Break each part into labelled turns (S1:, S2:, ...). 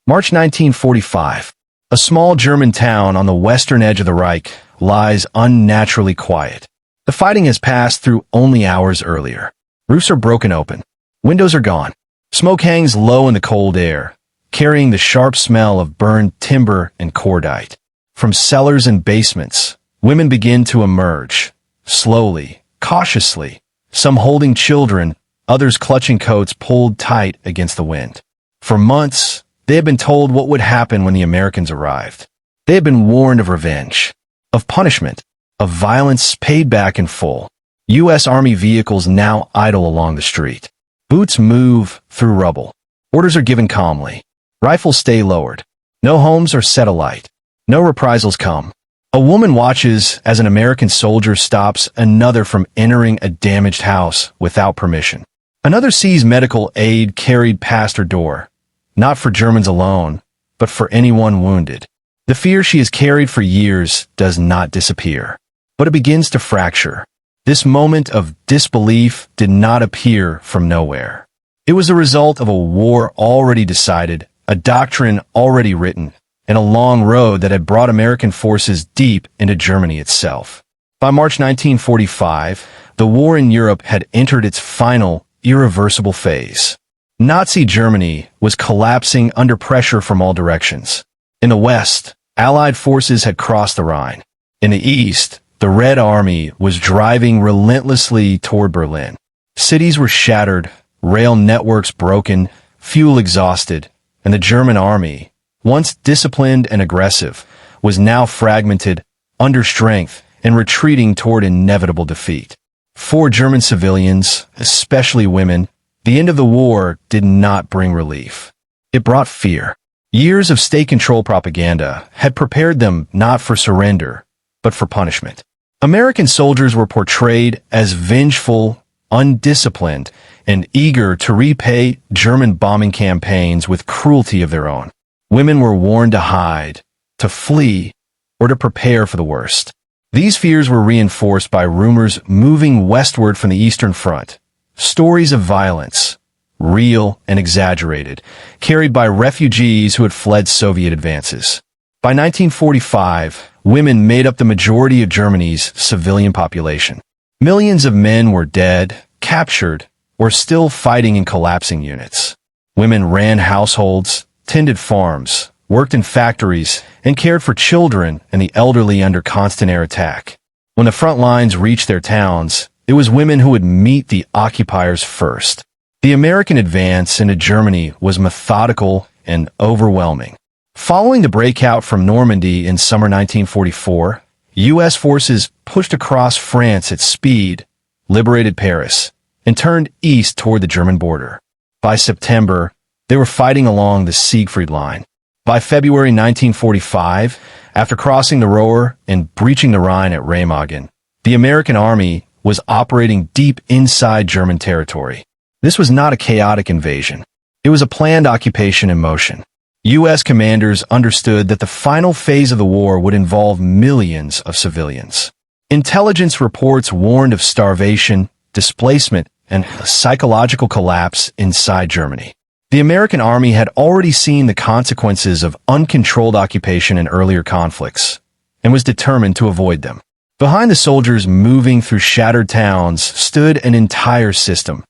S1: March 1945. A small German town on the western edge of the Reich lies unnaturally quiet. The fighting has passed through only hours earlier. Roofs are broken open. Windows are gone. Smoke hangs low in the cold air, carrying the sharp smell of burned timber and cordite. From cellars and basements, women begin to emerge, slowly, cautiously, some holding children, others clutching coats pulled tight against the wind. For months, they had been told what would happen when the Americans arrived. They had been warned of revenge, of punishment, of violence paid back in full. U.S. Army vehicles now idle along the street. Boots move through rubble. Orders are given calmly. Rifles stay lowered. No homes are set alight. No reprisals come. A woman watches as an American soldier stops another from entering a damaged house without permission. Another sees medical aid carried past her door, not for Germans alone, but for anyone wounded. The fear she has carried for years does not disappear, but it begins to fracture. This moment of disbelief did not appear from nowhere. It was the result of a war already decided, a doctrine already written, and a long road that had brought American forces deep into Germany itself. By March 1945, the war in Europe had entered its final, irreversible phase. Nazi Germany was collapsing under pressure from all directions. In the West, Allied forces had crossed the Rhine. In the East, the Red Army was driving relentlessly toward Berlin. Cities were shattered, rail networks broken, fuel exhausted, and the German army, once disciplined and aggressive, was now fragmented, under strength, and retreating toward inevitable defeat. For German civilians, especially women, the end of the war did not bring relief. It brought fear. Years of state control propaganda had prepared them not for surrender, but for punishment. American soldiers were portrayed as vengeful, undisciplined, and eager to repay German bombing campaigns with cruelty of their own. Women were warned to hide, to flee, or to prepare for the worst. These fears were reinforced by rumors moving westward from the Eastern Front. Stories of violence, real and exaggerated, carried by refugees who had fled Soviet advances. By 1945, women made up the majority of Germany's civilian population. Millions of men were dead, captured, or still fighting in collapsing units. Women ran households, tended farms, worked in factories, and cared for children and the elderly under constant air attack. When the front lines reached their towns, it was women who would meet the occupiers first. The American advance into Germany was methodical and overwhelming. Following the breakout from Normandy in summer 1944, U.S. forces pushed across France at speed, liberated Paris, and turned east toward the German border. By September, they were fighting along the Siegfried Line. By February 1945, after crossing the Ruhr and breaching the Rhine at Remagen, the American army was operating deep inside German territory. This was not a chaotic invasion. It was a planned occupation in motion. U.S. commanders understood that the final phase of the war would involve millions of civilians. Intelligence reports warned of starvation, displacement, and a psychological collapse inside Germany. The American army had already seen the consequences of uncontrolled occupation in earlier conflicts, and was determined to avoid them. Behind the soldiers moving through shattered towns stood an entire system.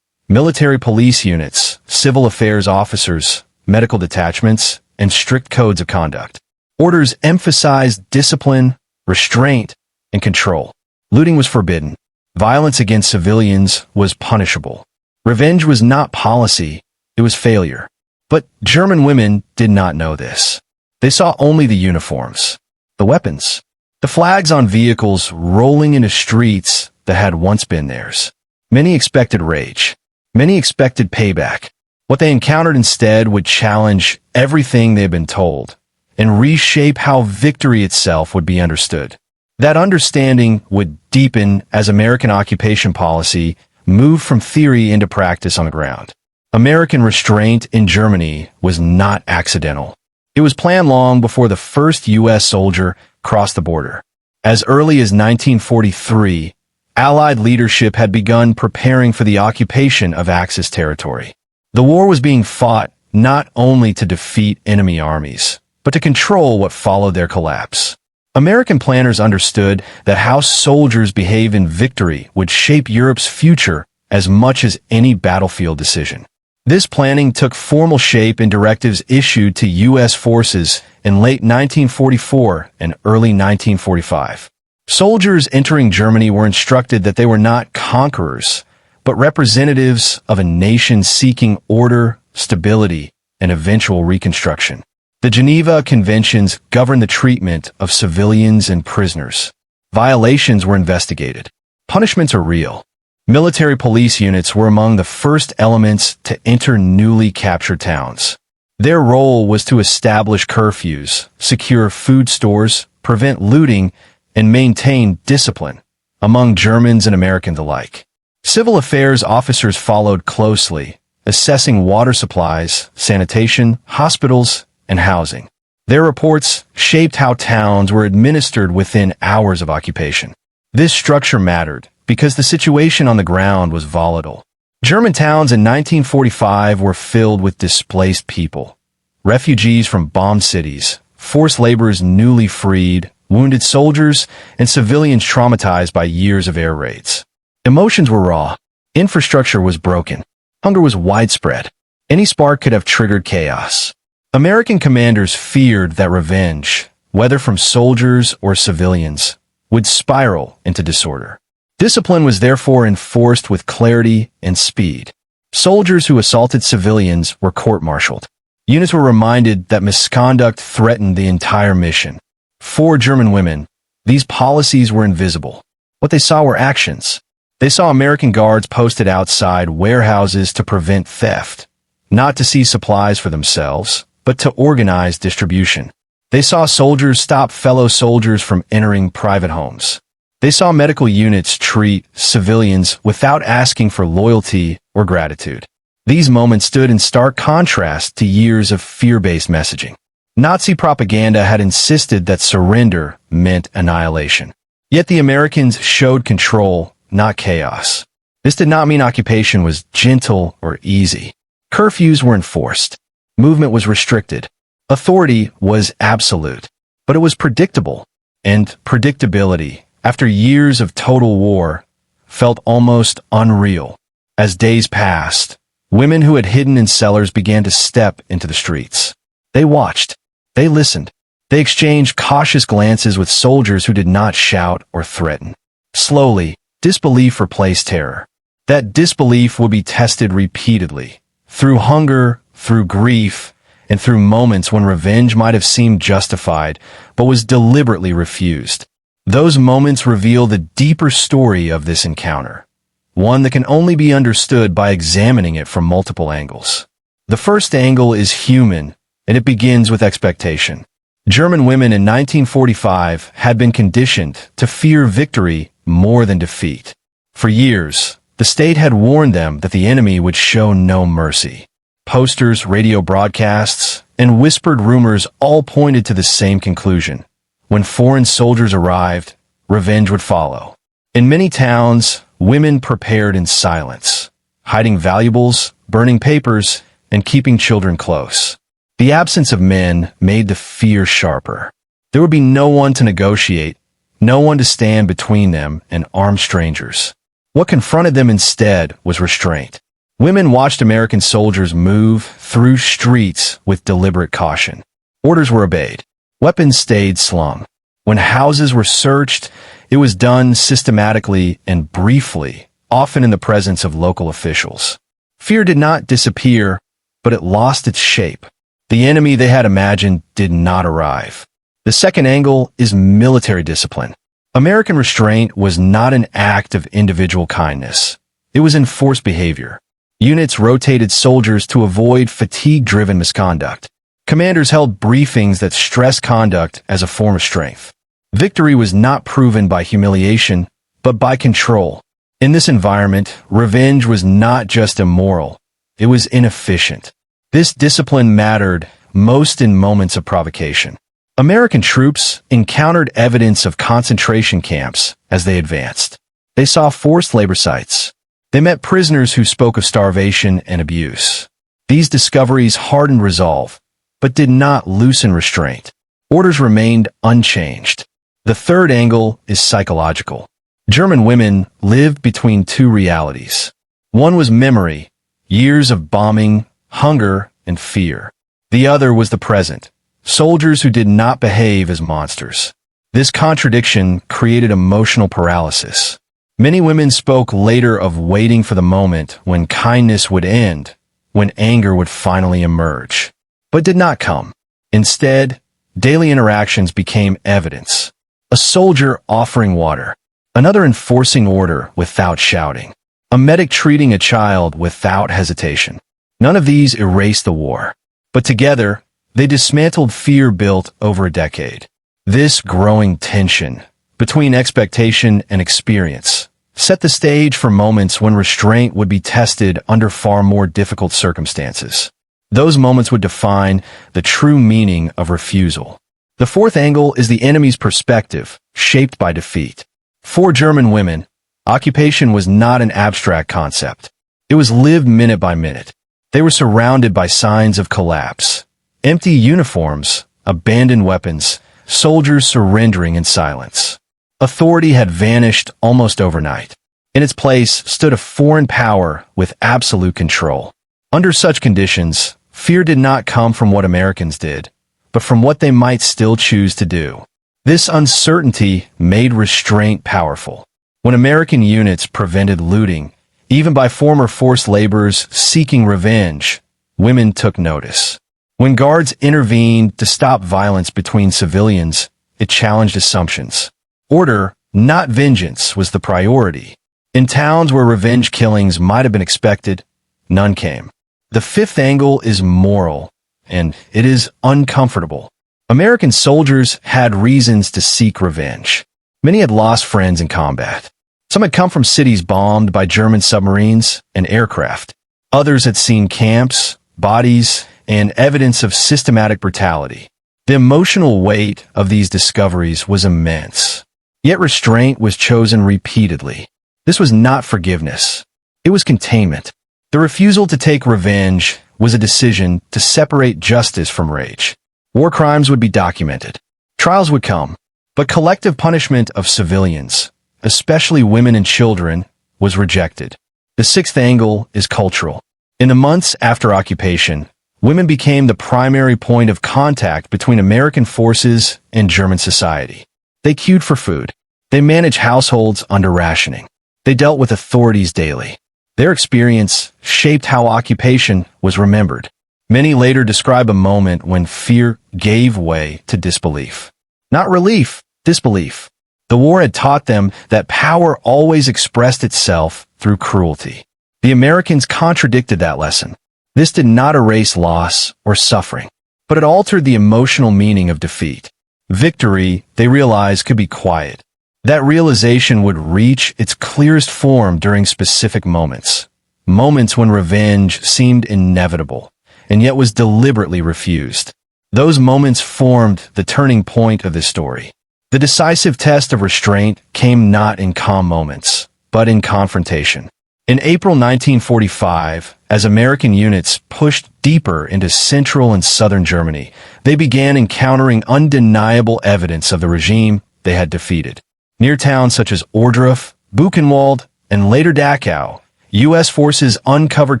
S1: Military police units, civil affairs officers, medical detachments, and strict codes of conduct. Orders emphasized discipline, restraint, and control. Looting was forbidden. Violence against civilians was punishable. Revenge was not policy, it was failure. But German women did not know this. They saw only the uniforms, the weapons, the flags on vehicles rolling into streets that had once been theirs. Many expected rage. Many expected payback. What they encountered instead would challenge everything they had been told and reshape how victory itself would be understood. That understanding would deepen as American occupation policy moved from theory into practice on the ground. American restraint in Germany was not accidental. It was planned long before the first U.S. soldier crossed the border. As early as 1943, Allied leadership had begun preparing for the occupation of Axis territory. The war was being fought not only to defeat enemy armies, but to control what followed their collapse. American planners understood that how soldiers behave in victory would shape Europe's future as much as any battlefield decision. This planning took formal shape in directives issued to U.S. forces in late 1944 and early 1945. Soldiers entering Germany were instructed that they were not conquerors, but representatives of a nation seeking order, stability, and eventual reconstruction. The Geneva Conventions governed the treatment of civilians and prisoners. Violations were investigated. Punishments are real. Military police units were among the first elements to enter newly captured towns. Their role was to establish curfews, secure food stores, prevent looting, and maintain discipline among Germans and Americans alike. Civil affairs officers followed closely, assessing water supplies, sanitation, hospitals, and housing. Their reports shaped how towns were administered within hours of occupation. This structure mattered because the situation on the ground was volatile. German towns in 1945 were filled with displaced people, refugees from bombed cities, forced laborers newly freed, wounded soldiers, and civilians traumatized by years of air raids. Emotions were raw. Infrastructure was broken. Hunger was widespread. Any spark could have triggered chaos. American commanders feared that revenge, whether from soldiers or civilians, would spiral into disorder. Discipline was therefore enforced with clarity and speed. Soldiers who assaulted civilians were court-martialed. Units were reminded that misconduct threatened the entire mission. For German women, these policies were invisible. What they saw were actions. They saw American guards posted outside warehouses to prevent theft, not to seize supplies for themselves, but to organize distribution. They saw soldiers stop fellow soldiers from entering private homes. They saw medical units treat civilians without asking for loyalty or gratitude. These moments stood in stark contrast to years of fear-based messaging. Nazi propaganda had insisted that surrender meant annihilation. Yet the Americans showed control, not chaos. This did not mean occupation was gentle or easy. Curfews were enforced. Movement was restricted. Authority was absolute. But it was predictable. And predictability, after years of total war, felt almost unreal. As days passed, women who had hidden in cellars began to step into the streets. They watched. They listened. They exchanged cautious glances with soldiers who did not shout or threaten. Slowly, disbelief replaced terror. That disbelief would be tested repeatedly, through hunger, through grief, and through moments when revenge might have seemed justified, but was deliberately refused. Those moments reveal the deeper story of this encounter, one that can only be understood by examining it from multiple angles. The first angle is human, and it begins with expectation. German women in 1945 had been conditioned to fear victory more than defeat. For years, the state had warned them that the enemy would show no mercy. Posters, radio broadcasts, and whispered rumors all pointed to the same conclusion. When foreign soldiers arrived, revenge would follow. In many towns, women prepared in silence, hiding valuables, burning papers, and keeping children close. The absence of men made the fear sharper. There would be no one to negotiate, no one to stand between them and armed strangers. What confronted them instead was restraint. Women watched American soldiers move through streets with deliberate caution. Orders were obeyed. Weapons stayed slung. When houses were searched, it was done systematically and briefly, often in the presence of local officials. Fear did not disappear, but it lost its shape. The enemy they had imagined did not arrive. The second angle is military discipline. American restraint was not an act of individual kindness. It was enforced behavior. Units rotated soldiers to avoid fatigue-driven misconduct. Commanders held briefings that stressed conduct as a form of strength. Victory was not proven by humiliation, but by control. In this environment, revenge was not just immoral, it was inefficient. This discipline mattered most in moments of provocation. American troops encountered evidence of concentration camps as they advanced. They saw forced labor sites. They met prisoners who spoke of starvation and abuse. These discoveries hardened resolve, but did not loosen restraint. Orders remained unchanged. The third angle is psychological. German women lived between two realities. One was memory, years of bombing, hunger, and fear. The other was the present, soldiers who did not behave as monsters. This contradiction created emotional paralysis. Many women spoke later of waiting for the moment when kindness would end, when anger would finally emerge. But did not come. Instead, daily interactions became evidence. A soldier offering water, another enforcing order without shouting, a medic treating a child without hesitation. None of these erased the war, but together, they dismantled fear built over a decade. This growing tension between expectation and experience set the stage for moments when restraint would be tested under far more difficult circumstances. Those moments would define the true meaning of refusal. The fourth angle is the enemy's perspective, shaped by defeat. For German women, occupation was not an abstract concept. It was lived minute by minute. They were surrounded by signs of collapse. Empty uniforms, abandoned weapons, soldiers surrendering in silence. Authority had vanished almost overnight. In its place stood a foreign power with absolute control. Under such conditions, fear did not come from what Americans did, but from what they might still choose to do. This uncertainty made restraint powerful. When American units prevented looting, even by former forced laborers seeking revenge, women took notice. When guards intervened to stop violence between civilians, it challenged assumptions. Order, not vengeance, was the priority. In towns where revenge killings might have been expected, none came. The fifth angle is moral, and it is uncomfortable. American soldiers had reasons to seek revenge. Many had lost friends in combat. Some had come from cities bombed by German submarines and aircraft. Others had seen camps, bodies, and evidence of systematic brutality. The emotional weight of these discoveries was immense. Yet restraint was chosen repeatedly. This was not forgiveness. It was containment. The refusal to take revenge was a decision to separate justice from rage. War crimes would be documented. Trials would come. But collective punishment of civilians, especially women and children, was rejected. The sixth angle is cultural. In the months after occupation, women became the primary point of contact between American forces and German society. They queued for food. They managed households under rationing. They dealt with authorities daily. Their experience shaped how occupation was remembered. Many later describe a moment when fear gave way to disbelief. Not relief, disbelief. The war had taught them that power always expressed itself through cruelty. The Americans contradicted that lesson. This did not erase loss or suffering, but it altered the emotional meaning of defeat. Victory, they realized, could be quiet. That realization would reach its clearest form during specific moments. Moments when revenge seemed inevitable, and yet was deliberately refused. Those moments formed the turning point of this story. The decisive test of restraint came not in calm moments, but in confrontation. In April 1945, as American units pushed deeper into central and southern Germany, they began encountering undeniable evidence of the regime they had defeated. Near towns such as Ohrdruf, Buchenwald, and later Dachau, U.S. forces uncovered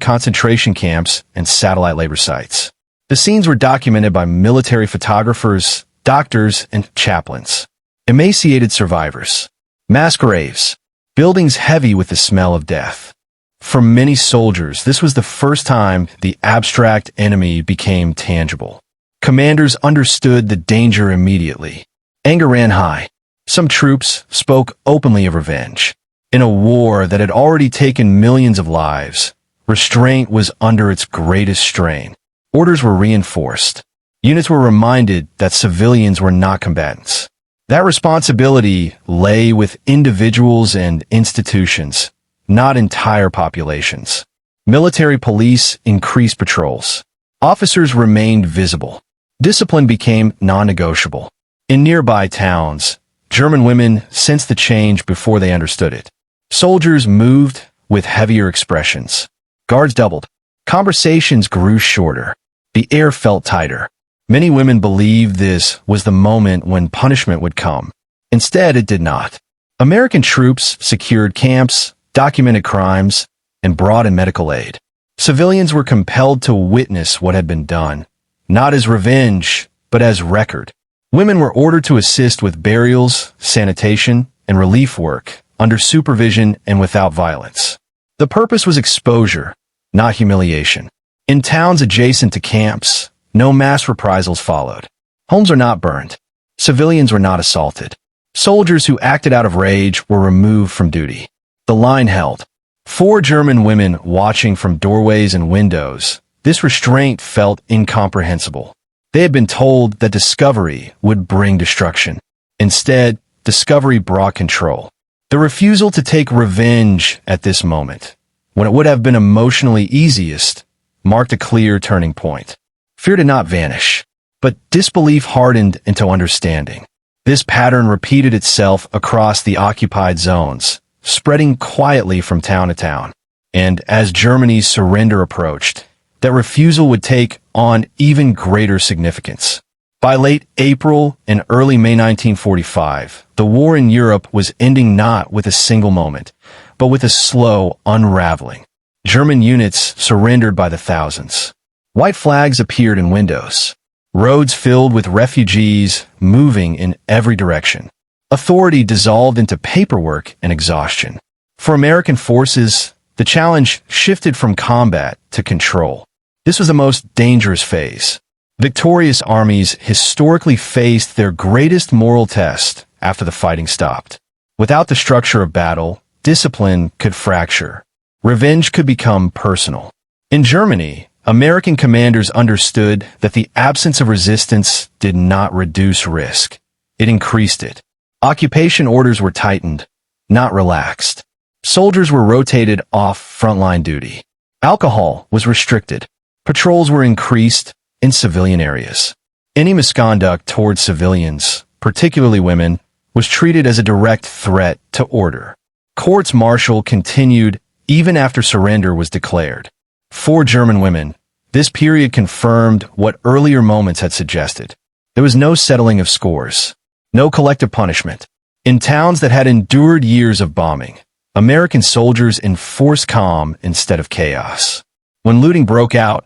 S1: concentration camps and satellite labor sites. The scenes were documented by military photographers, doctors, and chaplains. Emaciated survivors, mass graves, buildings heavy with the smell of death. For many soldiers, this was the first time the abstract enemy became tangible. Commanders understood the danger immediately. Anger ran high. Some troops spoke openly of revenge. In a war that had already taken millions of lives, restraint was under its greatest strain. Orders were reinforced. Units were reminded that civilians were not combatants. That responsibility lay with individuals and institutions, not entire populations. Military police increased patrols. Officers remained visible. Discipline became non-negotiable. In nearby towns, German women sensed the change before they understood it. Soldiers moved with heavier expressions. Guards doubled. Conversations grew shorter. The air felt tighter. Many women believed this was the moment when punishment would come. Instead, it did not. American troops secured camps, documented crimes, and brought in medical aid. Civilians were compelled to witness what had been done, not as revenge, but as record. Women were ordered to assist with burials, sanitation, and relief work, under supervision and without violence. The purpose was exposure, not humiliation. In towns adjacent to camps, no mass reprisals followed. Homes were not burned. Civilians were not assaulted. Soldiers who acted out of rage were removed from duty. The line held. 4 German women watching from doorways and windows. This restraint felt incomprehensible. They had been told that discovery would bring destruction. Instead, discovery brought control. The refusal to take revenge at this moment, when it would have been emotionally easiest, marked a clear turning point. Fear did not vanish, but disbelief hardened into understanding. This pattern repeated itself across the occupied zones, spreading quietly from town to town. And as Germany's surrender approached, that refusal would take on even greater significance. By late April and early May 1945, the war in Europe was ending not with a single moment, but with a slow unraveling. German units surrendered by the thousands. White flags appeared in windows. Roads filled with refugees moving in every direction. Authority dissolved into paperwork and exhaustion. For American forces, the challenge shifted from combat to control. This was the most dangerous phase. Victorious armies historically faced their greatest moral test after the fighting stopped. Without the structure of battle, discipline could fracture. Revenge could become personal. In Germany, American commanders understood that the absence of resistance did not reduce risk. It increased it. Occupation orders were tightened, not relaxed. Soldiers were rotated off frontline duty. Alcohol was restricted. Patrols were increased in civilian areas. Any misconduct towards civilians, particularly women, was treated as a direct threat to order. Courts-martial continued even after surrender was declared. 4 German women. This period confirmed what earlier moments had suggested. There was no settling of scores, no collective punishment. In towns that had endured years of bombing, American soldiers enforced calm instead of chaos. When looting broke out,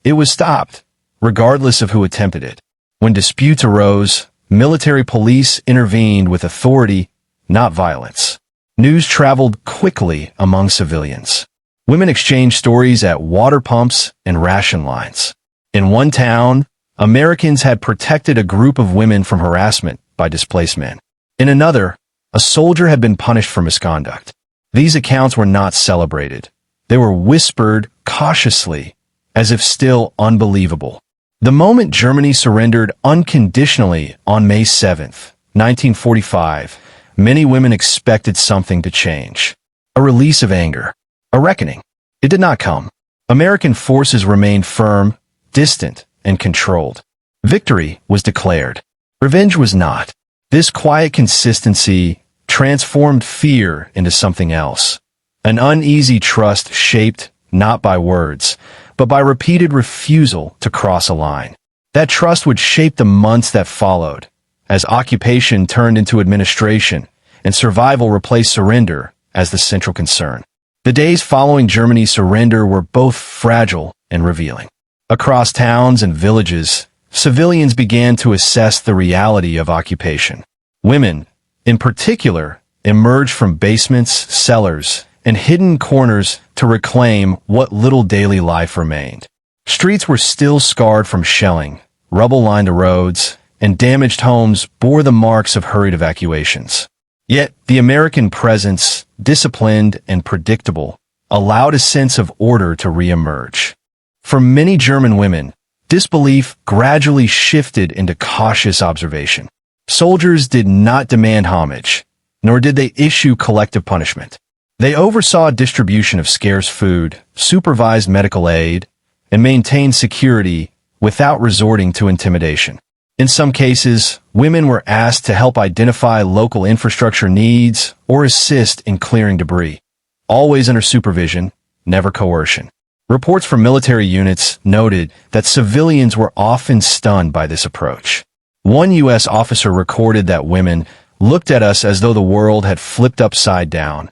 S1: it was stopped, regardless of who attempted it. When disputes arose, military police intervened with authority, not violence. News traveled quickly among civilians. Women exchanged stories at water pumps and ration lines. In one town, Americans had protected a group of women from harassment by displaced men. In another, a soldier had been punished for misconduct. These accounts were not celebrated. They were whispered cautiously, as if still unbelievable. The moment Germany surrendered unconditionally on May 7, 1945, many women expected something to change. A release of anger. A reckoning. It did not come. American forces remained firm, distant, and controlled. Victory was declared. Revenge was not. This quiet consistency transformed fear into something else. An uneasy trust shaped not by words, but by repeated refusal to cross a line. That trust would shape the months that followed, as occupation turned into administration and survival replaced surrender as the central concern. The days following Germany's surrender were both fragile and revealing. Across towns and villages, civilians began to assess the reality of occupation. Women, in particular, emerged from basements, cellars, and hidden corners to reclaim what little daily life remained. Streets were still scarred from shelling, rubble lined the roads, and damaged homes bore the marks of hurried evacuations. Yet, the American presence, disciplined and predictable, allowed a sense of order to re-emerge. For many German women, disbelief gradually shifted into cautious observation. Soldiers did not demand homage, nor did they issue collective punishment. They oversaw distribution of scarce food, supervised medical aid, and maintained security without resorting to intimidation. In some cases, women were asked to help identify local infrastructure needs or assist in clearing debris, always under supervision, never coercion. Reports from military units noted that civilians were often stunned by this approach. One U.S. officer recorded that women looked at us as though the world had flipped upside down,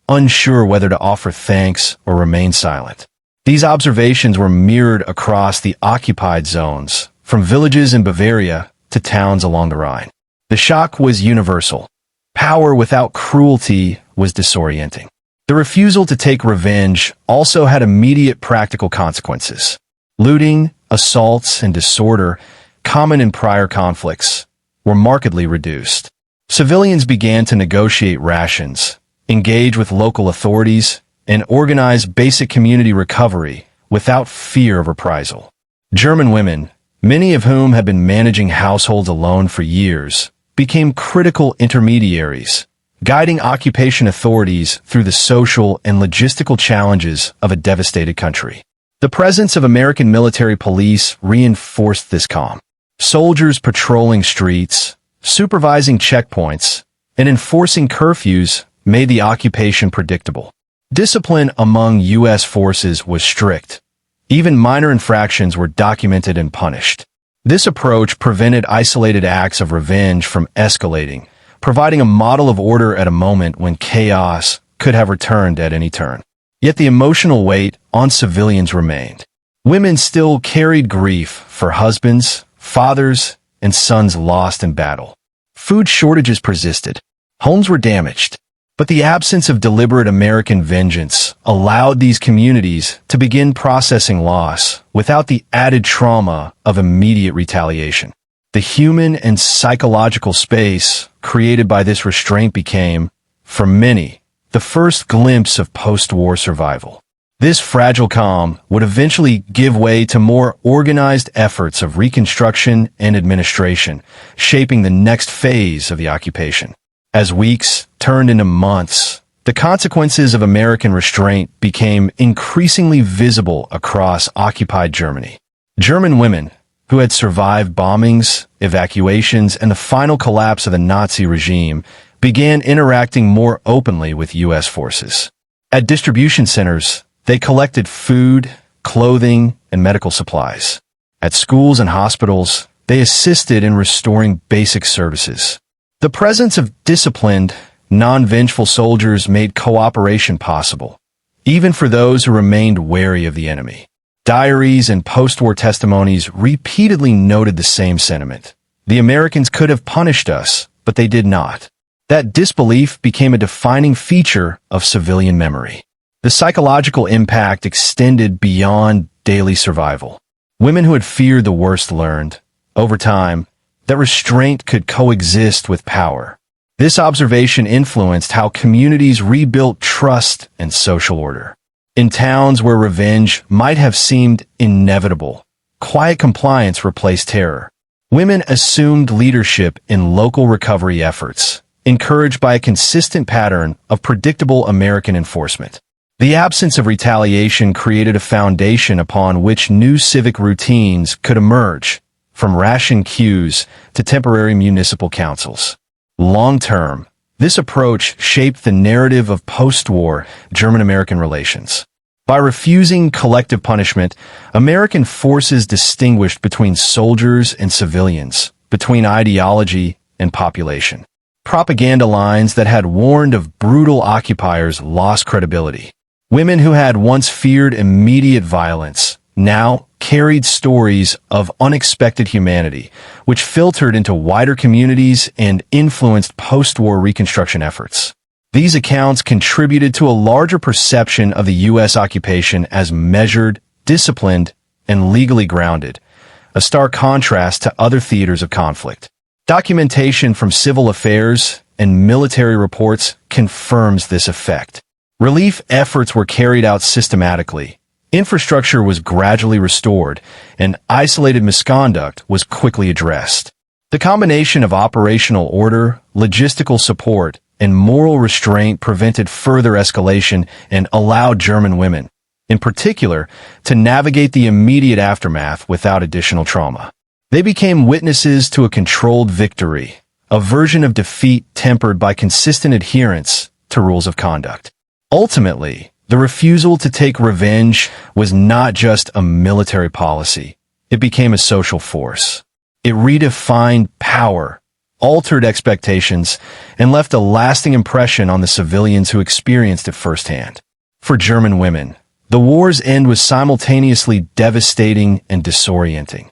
S1: unsure whether to offer thanks or remain silent. These observations were mirrored across the occupied zones, from villages in Bavaria to towns along the Rhine. The shock was universal. Power without cruelty was disorienting. The refusal to take revenge also had immediate practical consequences. Looting, assaults, and disorder, common in prior conflicts, were markedly reduced. Civilians began to negotiate rations, engage with local authorities, and organize basic community recovery without fear of reprisal. German women, many of whom had been managing households alone for years, became critical intermediaries, guiding occupation authorities through the social and logistical challenges of a devastated country. The presence of American military police reinforced this calm. Soldiers patrolling streets, supervising checkpoints, and enforcing curfews made the occupation predictable. Discipline among U.S. forces was strict. Even minor infractions were documented and punished. This approach prevented isolated acts of revenge from escalating, providing a model of order at a moment when chaos could have returned at any turn. Yet the emotional weight on civilians remained. Women still carried grief for husbands, fathers, and sons lost in battle. Food shortages persisted. Homes were damaged. But the absence of deliberate American vengeance allowed these communities to begin processing loss without the added trauma of immediate retaliation. The human and psychological space created by this restraint became, for many, the first glimpse of post-war survival. This fragile calm would eventually give way to more organized efforts of reconstruction and administration, shaping the next phase of the occupation. As weeks turned into months, the consequences of American restraint became increasingly visible across occupied Germany. German women, who had survived bombings, evacuations, and the final collapse of the Nazi regime, began interacting more openly with U.S. forces. At distribution centers, they collected food, clothing, and medical supplies. At schools and hospitals, they assisted in restoring basic services. The presence of disciplined, non-vengeful soldiers made cooperation possible, even for those who remained wary of the enemy. Diaries and post-war testimonies repeatedly noted the same sentiment. The Americans could have punished us, but they did not. That disbelief became a defining feature of civilian memory. The psychological impact extended beyond daily survival. Women who had feared the worst learned, over time, that restraint could coexist with power. This observation influenced how communities rebuilt trust and social order. In towns where revenge might have seemed inevitable, quiet compliance replaced terror. Women assumed leadership in local recovery efforts, encouraged by a consistent pattern of predictable American enforcement. The absence of retaliation created a foundation upon which new civic routines could emerge, from ration queues to temporary municipal councils. Long-term, this approach shaped the narrative of post-war German-American relations. By refusing collective punishment, American forces distinguished between soldiers and civilians, between ideology and population. Propaganda lines that had warned of brutal occupiers lost credibility. Women who had once feared immediate violence now carried stories of unexpected humanity, which filtered into wider communities and influenced post-war reconstruction efforts. These accounts contributed to a larger perception of the U.S. occupation as measured, disciplined, and legally grounded, a stark contrast to other theaters of conflict. Documentation from civil affairs and military reports confirms this effect. Relief efforts were carried out systematically. Infrastructure was gradually restored, and isolated misconduct was quickly addressed. The combination of operational order, logistical support, and moral restraint prevented further escalation and allowed German women, in particular, to navigate the immediate aftermath without additional trauma. They became witnesses to a controlled victory, a version of defeat tempered by consistent adherence to rules of conduct. Ultimately, The refusal to take revenge was not just a military policy. It became a social force. It redefined power, altered expectations, and left a lasting impression on the civilians who experienced it firsthand. For German women, the war's end was simultaneously devastating and disorienting.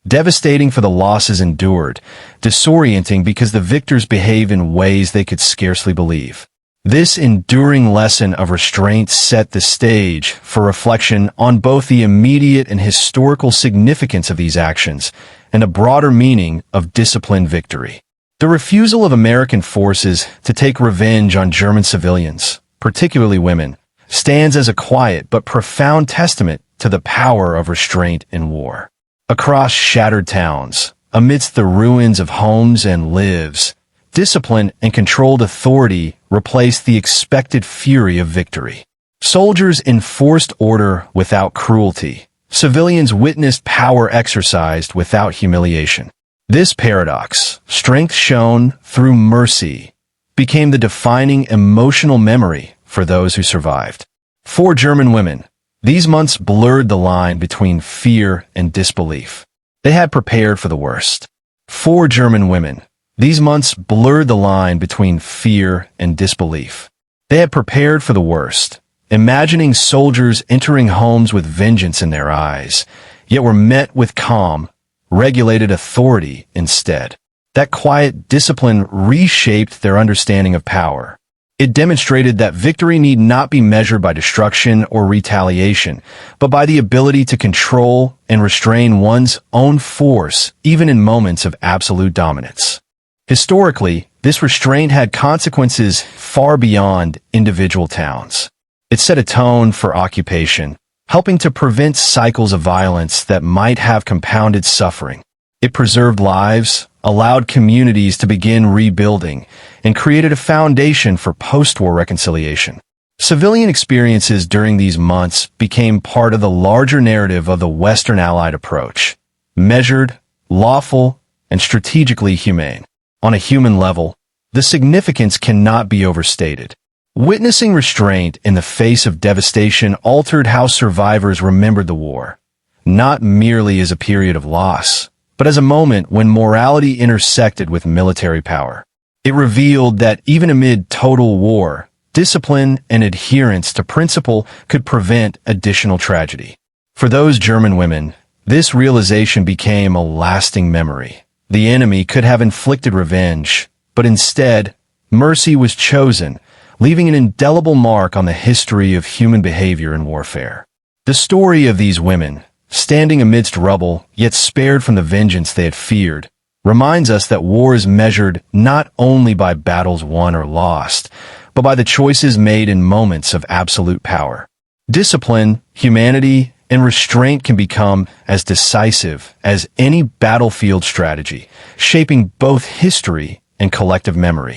S1: Devastating for the losses endured, disorienting because the victors behaved in ways they could scarcely believe. This enduring lesson of restraint set the stage for reflection on both the immediate and historical significance of these actions and a broader meaning of disciplined victory. The refusal of American forces to take revenge on German civilians, particularly women, stands as a quiet but profound testament to the power of restraint in war. Across shattered towns, amidst the ruins of homes and lives, discipline and controlled authority replaced the expected fury of victory. Soldiers enforced order without cruelty. Civilians witnessed power exercised without humiliation. This paradox, strength shown through mercy, became the defining emotional memory for those who survived. For German women, these months blurred the line between fear and disbelief. They had prepared for the worst. For German women, these months blurred the line between fear and disbelief. They had prepared for the worst, imagining soldiers entering homes with vengeance in their eyes, yet were met with calm, regulated authority instead. That quiet discipline reshaped their understanding of power. It demonstrated that victory need not be measured by destruction or retaliation, but by the ability to control and restrain one's own force, even in moments of absolute dominance. Historically, this restraint had consequences far beyond individual towns. It set a tone for occupation, helping to prevent cycles of violence that might have compounded suffering. It preserved lives, allowed communities to begin rebuilding, and created a foundation for post-war reconciliation. Civilian experiences during these months became part of the larger narrative of the Western Allied approach, measured, lawful, and strategically humane. On a human level, the significance cannot be overstated. Witnessing restraint in the face of devastation altered how survivors remembered the war, not merely as a period of loss, but as a moment when morality intersected with military power. It revealed that even amid total war, discipline and adherence to principle could prevent additional tragedy. For those German women, this realization became a lasting memory. The enemy could have inflicted revenge, but instead, mercy was chosen, leaving an indelible mark on the history of human behavior in warfare. The story of these women, standing amidst rubble, yet spared from the vengeance they had feared, reminds us that war is measured not only by battles won or lost, but by the choices made in moments of absolute power. Discipline, humanity, and restraint can become as decisive as any battlefield strategy, shaping both history and collective memory.